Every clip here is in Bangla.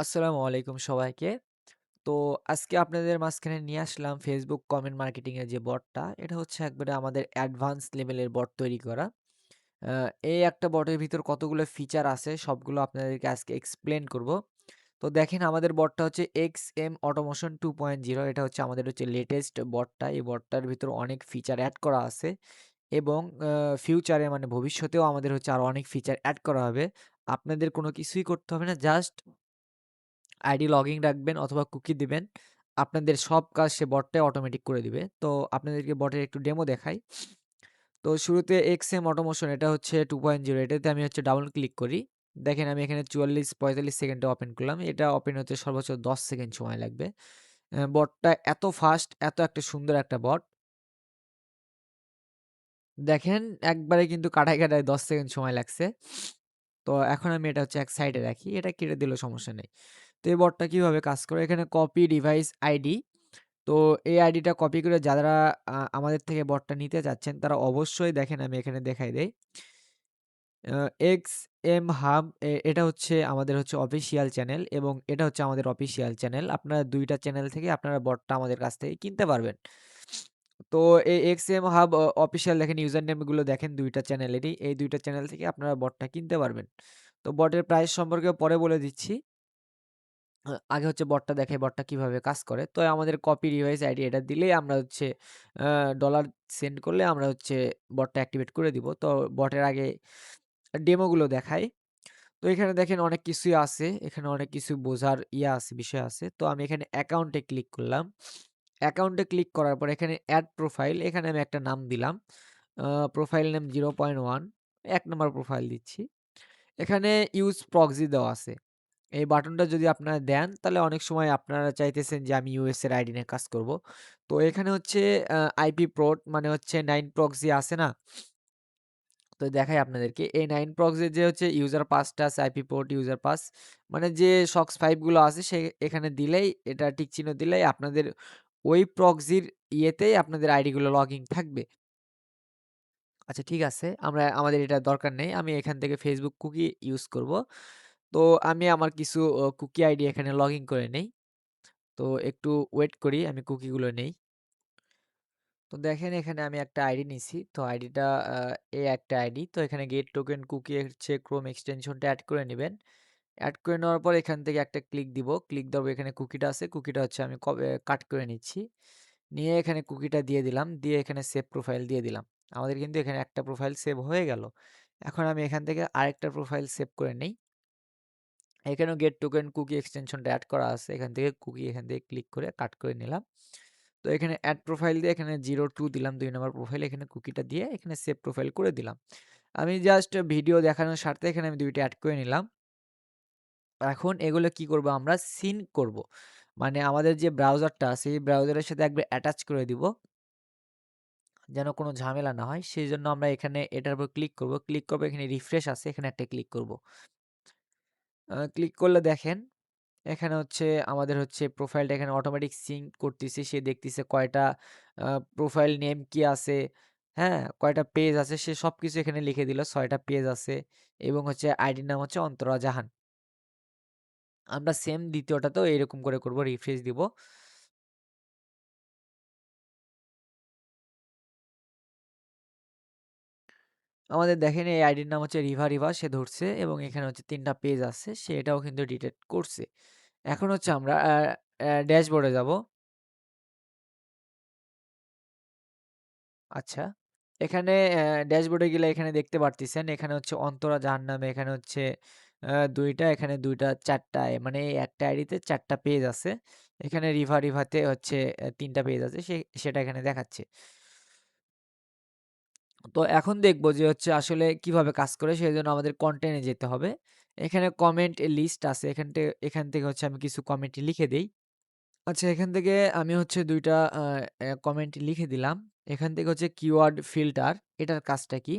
আসসালামু আলাইকুম সবাইকে। তো আজকে আপনাদের মাঝখানে নিয়ে আসলাম Facebook কমেন্ট মার্কেটিং এর যে বটটা, এটা হচ্ছে একবারে আমাদের অ্যাডভান্স লেভেলের বট তৈরি করা। আ এই একটা বটের ভিতর কতগুলো ফিচার আছে সবগুলো আপনাদেরকে আজকে এক্সপ্লেইন করব। তো দেখেন আমাদের বটটা হচ্ছে XM Automation 2.0, এটা হচ্ছে আমাদের লেটেস্ট বটটা। এই বটটার ভিতর অনেক ফিচার এড করা আছে এবং ফিউচারে মানে ভবিষ্যতেও আমাদের হচ্ছে আরো অনেক ফিচার এড করা হবে। আপনাদের কোনো কিছুই করতে হবে না। জাস্ট আইডি লগইন রাখবেন অথবা কুকি দিবেন। আপনাদের সব কাজ সে বটটাই অটোমেটিক করে দিবে। তো আপনাদেরকে বটের একটু ডেমো দেখাই। তো শুরুতে XM অটোমেশন এটা হচ্ছে 2.0, এটাতে আমি হচ্ছে ডাবল ক্লিক করি। দেখেন আমি এখানে ৪৪-৪৫ সেকেন্ডে ওপেন করলাম। এটা ওপেন হতে সর্বোচ্চ ১০ সেকেন্ড সময় লাগবে। বটটা এত ফাস্ট, এত একটা সুন্দর একটা বট। দেখেন একবারে কিন্তু কাটায় ১০ সেকেন্ড সময় লাগছে। তো এখন আমি এটা হচ্ছে এক সাইডে রাখি। এটা কেটে দিলেও সমস্যা নেই। তো এই বটটা কিভাবে কাজ করে? এখানে কপি ডিভাইস আইডি। তো এই আইডিটা কপি করে যারা আমাদের থেকে বটটা নিতে চাচ্ছেন তারা অবশ্যই দেখেন আমি এখানে দেখাই দেই। আ XM হাব এটা হচ্ছে আমাদের হচ্ছে অফিসিয়াল চ্যানেল এবং এটা হচ্ছে আমাদের অফিসিয়াল চ্যানেল। আপনারা ২ টা চ্যানেল থেকে আপনারা বটটা আমাদের কাছ থেকে কিনতে পারবেন। তো এই XM হাব অফিসিয়াল দেখেন ইউজার নেম গুলো দেখেন ২ টা চ্যানেলেরই। এই ২ টা চ্যানেল থেকে আপনারা বটটা কিনতে পারবেন। তো বটের প্রাইস সম্পর্কে পরে বলে দিচ্ছি। আগে হচ্ছে বটটা দেখাই বটটা কিভাবে কাজ করে। তো আমাদের কপি ডিভাইস আইডি এটা দিলেই আমরা হচ্ছে আ ডলার সেন্ড করলে আমরা হচ্ছে বটটা অ্যাক্টিভেট করে দিব। তো বটের আগে ডেমো গুলো দেখাই। তো এখানে দেখেন অনেক কিছুই আছে। এখানে অনেক কিছু বোঝার আছে, বিষয় আছে। তো আমি এখানে অ্যাকাউন্টে ক্লিক করলাম। অ্যাকাউন্টে ক্লিক করার পর এখানে এড প্রোফাইল, এখানে আমি একটা নাম দিলাম। আ প্রোফাইল নেম 0.1, ১ নাম্বার প্রোফাইল দিচ্ছি। এখানে ইউজ প্রক্সি দেওয়া আছে। এই বাটনটা যদি আপনারা দেন, তাহলে অনেক সময় আপনারা চাইতেছেন যে আমি ইউএস এর আইডি নিয়ে কাজ করব। তো এখানে হচ্ছে আইপি পোর্ট মানে হচ্ছে 9 প্রক্সি আছে না? তো দেখাই আপনাদেরকে। এই 9 প্রক্সির যে হচ্ছে ইউজার পাসটা আছে, আইপি পোর্ট ইউজার পাস মানে যে সক্স 5 গুলো আছে এখানে দিলেই এটা টিক চিহ্ন দিলেই আপনাদের ওই প্রক্সির ইয়েতেই আপনাদের আইডি গুলো লগইন থাকবে। আচ্ছা ঠিক আছে। আমাদের এটা দরকার নেই। আমি এখান থেকে Facebook কুকি ইউজ করব। তো আমি আমার কিছু কুকি আইডি এখানে লগইন করে নেই। তো একটু ওয়েট করি, আমি কুকিগুলো নেই। তো দেখেন এখানে আমি একটা আইডি নিছি। তো আইডিটা আ এই একটা আইডি। তো এখানে গেট টোকেন কুকি হচ্ছে ক্রোম এক্সটেনশনটা এড করে নিবেন। এড করে নেওয়ার পর এখান থেকে একটা ক্লিক দিব। ক্লিক দেওয়ার পর এখানে কুকিটা আছে। কুকিটা হচ্ছে আমি কাট করে নিচ্ছি। নিয়ে এখানে কুকিটা দিয়ে দিলাম। দিয়ে এখানে সেভ প্রোফাইল দিয়ে দিলাম। আমাদের কিন্তু এখানে একটা প্রোফাইল সেভ হয়ে গেল। এখন আমি এখান থেকে আরেকটা প্রোফাইল সেভ করে নেই। এখানেও গেট টোকেন কুকি এক্সটেনশনটা এড করা আছে। এখান থেকে ক্লিক করে কাট করে নিলাম। তো এখানে এড প্রোফাইল দিয়ে এখানে 02 দিলাম ২ নম্বর প্রোফাইল, এখানে কুকিটা দিয়ে এখানে সেভ প্রোফাইল করে দিলাম। আমি জাস্ট ভিডিও দেখানোর স্বার্থে এখানে আমি ২ টা এড করে নিলাম। এখন এগুলো কি করব আমরা সিঙ্ক করব। মানে আমাদের যে ব্রাউজারটা আছে এই ব্রাউজারের সাথে একবারে অ্যাটাচ করে দিব। যেন কোনো ঝামেলা না হয়। সেজন্য আমরা এখানে এটার উপর ক্লিক করব। ক্লিক করব এখানে রিফ্রেশ আছে এখানে একটা ক্লিক করব। ক্লিক করলে দেখেন এখানে হচ্ছে আমাদের হচ্ছে প্রোফাইলটা এখানে অটোমেটিক সিঙ্ক করতেছি। সে দেখতেছে কয়টা আ প্রোফাইল নেম কি আছে, হ্যাঁ? কয়টা পেজ আছে সে সবকিছু এখানে লিখে দিল। ৬ টা পেজ আছে এবং হচ্ছে আইডির নাম হচ্ছে অন্তরা জাহান। আমরা সেম দ্বিতীয়টাতেও এরকম করে করব, রিফ্রেশ দিব। আমাদের দেখেন এই আইডির নাম হচ্ছে রিভা, সে ধরছে এবং এখানে হচ্ছে ৩ টা পেজ আছে। সে এটাও কিন্তু ডিটেক্ট করছে। এখন হচ্ছে আমরা ড্যাশবোর্ডে যাব। আচ্ছা। এখানে ড্যাশবোর্ডে গেলে এখানে দেখতে পারতেছেন, এখানে হচ্ছে অন্তরা জাহান নামে এখানে হচ্ছে ২ টা, এখানে ২ টা ৪ টা মানে এই একটা আইডিতে ৪ টা পেজ আছে। এখানে রিভাতে হচ্ছে ৩ টা পেজ আছে সেটা এখানে দেখাচ্ছে। তো এখন দেখব যে হচ্ছে আসলে কিভাবে কাজ করে সেজন্য আমাদের কনটেন্ট এ যেতে হবে। এখানে কমেন্ট লিস্ট আছে। এখান থেকে হচ্ছে আমি কিছু কমেন্ট লিখে দেই। আচ্ছা এখান থেকে আমি হচ্ছে ২ টা কমেন্ট লিখে দিলাম। এখান থেকে হচ্ছে কিওয়ার্ড ফিল্টার, এটার কাজটা কি?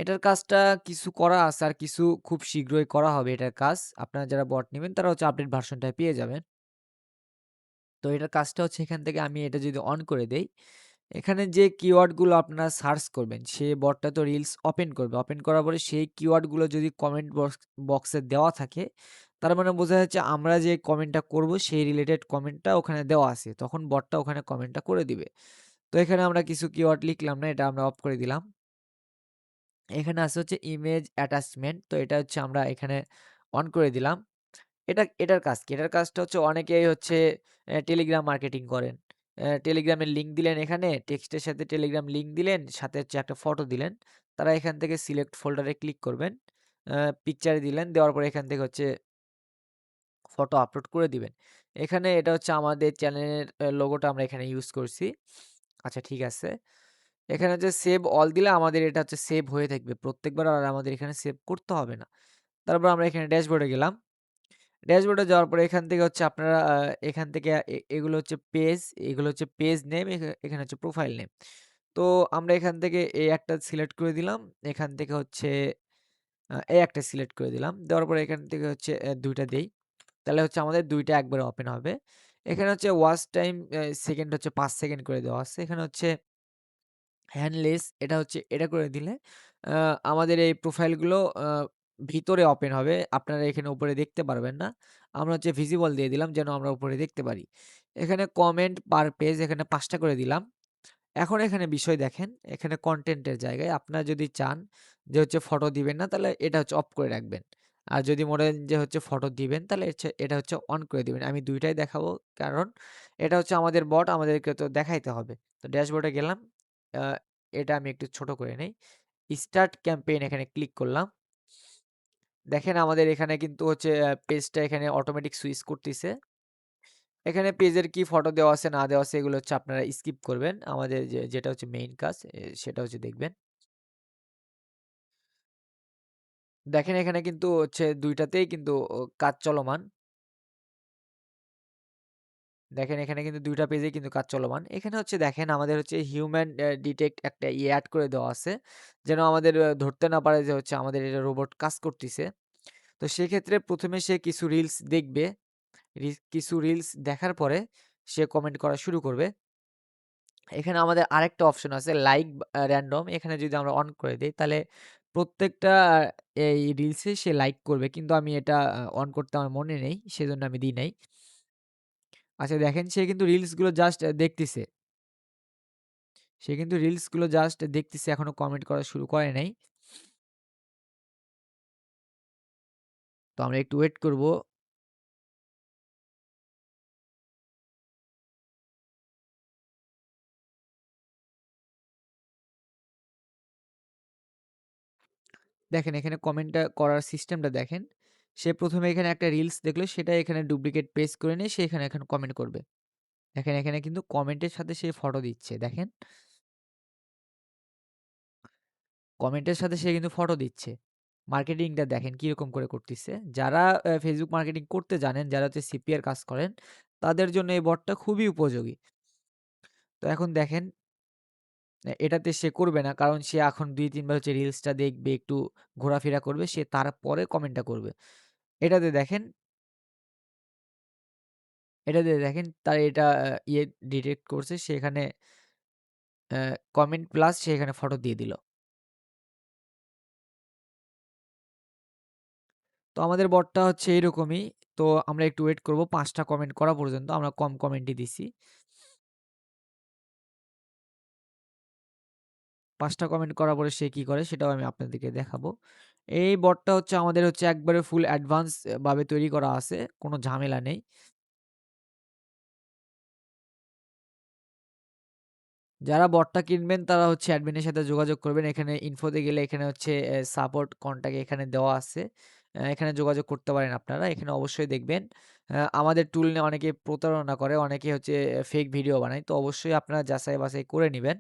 এটার কাজটা কিছু করা আছে আর কিছু খুব শীঘ্রই করা হবে এটার কাজ। আপনারা যারা বট নিবেন তারা হচ্ছে আপডেট ভার্সনটা পেয়ে যাবেন। তো এটার কাজটা হচ্ছে এখান থেকে আমি এটা যদি অন করে দেই, এখানে যে কিওয়ার্ডগুলো আপনারা সার্চ করবেন, সে বটটা তো রিলস ওপেন করবে। ওপেন করার পরে সেই কিওয়ার্ডগুলো যদি কমেন্ট বক্সে দেওয়া থাকে, তার মানে বোঝা যাচ্ছে আমরা যে কমেন্টটা করব সেই রিলেটেড কমেন্টটা ওখানে দেওয়া আছে। তখন বটটা ওখানে কমেন্টটা করে দিবে। তো এখানে আমরা কিছু কিওয়ার্ড লিখলাম না, এটা আমরা অফ করে দিলাম। এখানে আছে হচ্ছে ইমেজ অ্যাটাচমেন্ট। তো এটা হচ্ছে আমরা এখানে অন করে দিলাম। এটার কাজ কি? এটার কাজটা হচ্ছে অনেকেই হচ্ছে টেলিগ্রাম মার্কেটিং করেন। টেলিগ্রামের লিঙ্ক দিলেন এখানে, টেক্সটের সাথে টেলিগ্রাম লিঙ্ক দিলেন, সাথে হচ্ছে একটা ফটো দিলেন। তারা এখান থেকে সিলেক্ট ফোল্ডারে ক্লিক করবেন। পিকচারে দিলেন, দেওয়ার পরে এখান থেকে হচ্ছে ফটো আপলোড করে দিবেন। এখানে এটা হচ্ছে আমাদের চ্যানেলের লোগোটা আমরা এখানে ইউজ করছি। আচ্ছা ঠিক আছে। এখানে হচ্ছে সেভ অল দিলে আমাদের এটা হচ্ছে সেভ হয়ে থাকবে। প্রত্যেকবার আর আমাদের এখানে সেভ করতে হবে না। তারপর আমরা এখানে ড্যাশবোর্ডে গেলাম। ড্যাশবোর্ডে যাওয়ার পরে এখান থেকে হচ্ছে আপনারা এখান থেকে এগুলো হচ্ছে পেজ, এগুলো হচ্ছে পেজ নেম, এখানে হচ্ছে প্রোফাইল নেম। তো আমরা এখান থেকে এই একটা সিলেক্ট করে দিলাম। এখান থেকে হচ্ছে এই একটা সিলেক্ট করে দিলাম। দেওয়ার পরে এখান থেকে হচ্ছে ২ টা দেই। তাহলে হচ্ছে আমাদের ২ টা একবারে ওপেন হবে। এখানে হচ্ছে ওয়াচ টাইম সেকেন্ড হচ্ছে ৫ সেকেন্ড করে দেওয়া আছে। এখানে হচ্ছে হ্যান্ডলেস এটা হচ্ছে এটা করে দিলে আ আমাদের এই প্রোফাইলগুলো ভিতরে ওপেন হবে। আপনারা এখানে উপরে দেখতে পারবেন না। আমরা হচ্ছে ভিজিবল দিয়ে দিলাম যেন আমরা উপরে দেখতে পারি। এখানে কমেন্ট পার পেজ এখানে ৫ টা করে দিলাম। এখন এখানে বিষয় দেখেন, এখানে কনটেন্টের জায়গায় আপনারা যদি চান যে হচ্ছে ফটো দিবেন না, তাহলে এটা হচ্ছে অফ করে রাখবেন। আর যদি মনে করেন যে হচ্ছে ফটো দিবেন, তাহলে এটা হচ্ছে অন করে দিবেন। আমি ২ টাই দেখাবো, কারণ এটা হচ্ছে আমাদের বট, আমাদেরকে তো দেখাইতে হবে। তো ড্যাশবোর্ডে গেলাম। আ এটা আমি একটু ছোট করে নেই। স্টার্ট ক্যাম্পেইন এখানে ক্লিক করলাম। দেখেন আমাদের এখানে কিন্তু হচ্ছে পেজটা এখানে অটোমেটিক সুইচ করতিছে। এখানে পেজের কি ফটো দেওয়া আছে না দেওয়া আছে এগুলো হচ্ছে আপনারা স্কিপ করবেন। আমাদের যেটা হচ্ছে মেইন কাজ সেটা হচ্ছে দেখবেন। দেখেন এখানে কিন্তু হচ্ছে ২ টাতেই কিন্তু কাজ চলমান। দেখেন এখানে কিন্তু ২ টা পেজেই কিন্তু কাজ চলমান। এখানে হচ্ছে দেখেন আমাদের হচ্ছে হিউম্যান ডিটেক্ট একটা এড করে দেওয়া আছে। যেন আমাদের ধরতে না পারে যে হচ্ছে আমাদের এটা রোবট কাজ করতিছে। তো সেক্ষেত্রে ১ম এ সে কিছু রিলস দেখবে। কিছু রিলস দেখার পরে সে কমেন্ট করা শুরু করবে। এখানে আমাদের আরেকটা অপশন আছে লাইক র‍্যান্ডম, এখানে যদি আমরা অন করে দেই তাহলে প্রত্যেকটা এই রিলসে সে লাইক করবে। কিন্তু আমি এটা অন করতে আমার মনে নেই। সেজন্য আমি দিই নাই। আচ্ছা দেখেন সে কিন্তু রিলসগুলো জাস্ট দেখতিছে। সে কিন্তু রিলসগুলো জাস্ট দেখতিছে, এখনো কমেন্ট করা শুরু করে নাই। তো আমরা একটু ওয়েট করব। দেখেন এখানে কমেন্টটা করার সিস্টেমটা দেখেন। সে ১ম এ এখানে একটা রিলস দেখলো, সেটা এখানে ডুপ্লিকেট পেস্ট করে নিয়ে সে এখানে এখন কমেন্ট করবে। দেখেন এখানে কিন্তু কমেন্টের সাথে সে ফটো দিচ্ছে। দেখেন কমেন্টের সাথে সে কিন্তু ফটো দিচ্ছে। মার্কেটিংটা দেখেন কিরকম করে করতিছে। যারা Facebook মার্কেটিং করতে জানেন, যারা হচ্ছে সিপিএর কাজ করেন, তাদের জন্য এই বটটা খুবই উপযোগী। তো এখন দেখেন এটাতে সে করবে না। কারণ সে এখন ২-৩ বার হচ্ছে রিলসটা দেখবে, একটু ঘোরাফেরা করবে, সে তারপরে কমেন্টটা করবে। এটাতে দেখেন এটাতে দেখেন তার এটা ডিটেক্ট করছে। সে এখানে কমেন্ট প্লাস সে এখানে ফটো দিয়ে দিল। তো আমাদের বটটা হচ্ছে এরকমই। তো আমরা একটু ওয়েট করব ৫ টা কমেন্ট করা পর্যন্ত। আমরা কম কমেন্টই দিছি। ৫ টা কমেন্ট করার পরে সে কি করে সেটাও আমি আপনাদেরকে দেখাবো। এই বটটা হচ্ছে আমাদের হচ্ছে একবারে ফুল অ্যাডভান্স ভাবে তৈরি করা আছে। কোনো ঝামেলা নেই। যারা বটটা কিনবেন তারা হচ্ছে অ্যাডমিনের সাথে যোগাযোগ করবেন। এখানে ইনফোতে গেলে এখানে হচ্ছে সাপোর্ট কনট্যাক্ট এখানে দেওয়া আছে। এখানে যোগাযোগ করতে পারেন আপনারা। এখানে অবশ্যই দেখবেন আমাদের টুল নিয়ে অনেকে প্রতারণা করে, অনেকে হচ্ছে ফেক ভিডিও বানায়। তো অবশ্যই আপনারা যাচাই বাছাই করে নিবেন।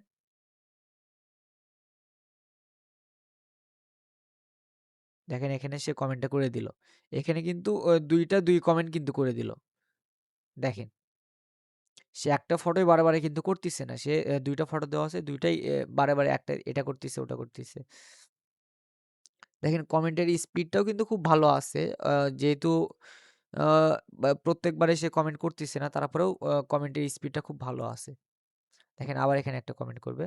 দেখেন এখানে সে কমেন্টটা করে দিল। এখানে কিন্তু ২ টা ২ কমেন্ট কিন্তু করে দিল। দেখেন। সে একটা ফটোই বারে, বারে কিন্তু করতিছে না। সে ২ টা ফটো দেওয়া আছে, ২ টাই বারে, বারে একটা এটা করতিছে, ওটা করতিছে। দেখেন কমেন্টের স্পিডটাও কিন্তু খুব ভালো আছে। যেহেতু আ প্রত্যেকবারে সে কমেন্ট করতিছে না, তারপরেও কমেন্টের স্পিডটা খুব ভালো আছে। দেখেন আবার এখানে একটা কমেন্ট করবে।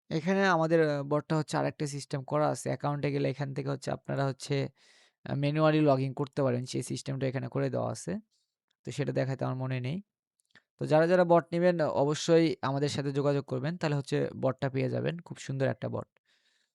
এখানে আমাদের বটটা হচ্ছে আরেকটা সিস্টেম করা আছে। অ্যাকাউন্টে গেলে এখান থেকে হচ্ছে আপনারা হচ্ছে ম্যানুয়ালি লগইন করতে পারেন। সেই সিস্টেমটা এখানে করে দেওয়া আছে। তো সেটা দেখাইতে আমার মনে নেই। তো যারা বট নিবেন অবশ্যই আমাদের সাথে যোগাযোগ করবেন। তাহলে হচ্ছে বটটা পেয়ে যাবেন। খুব সুন্দর একটা বট।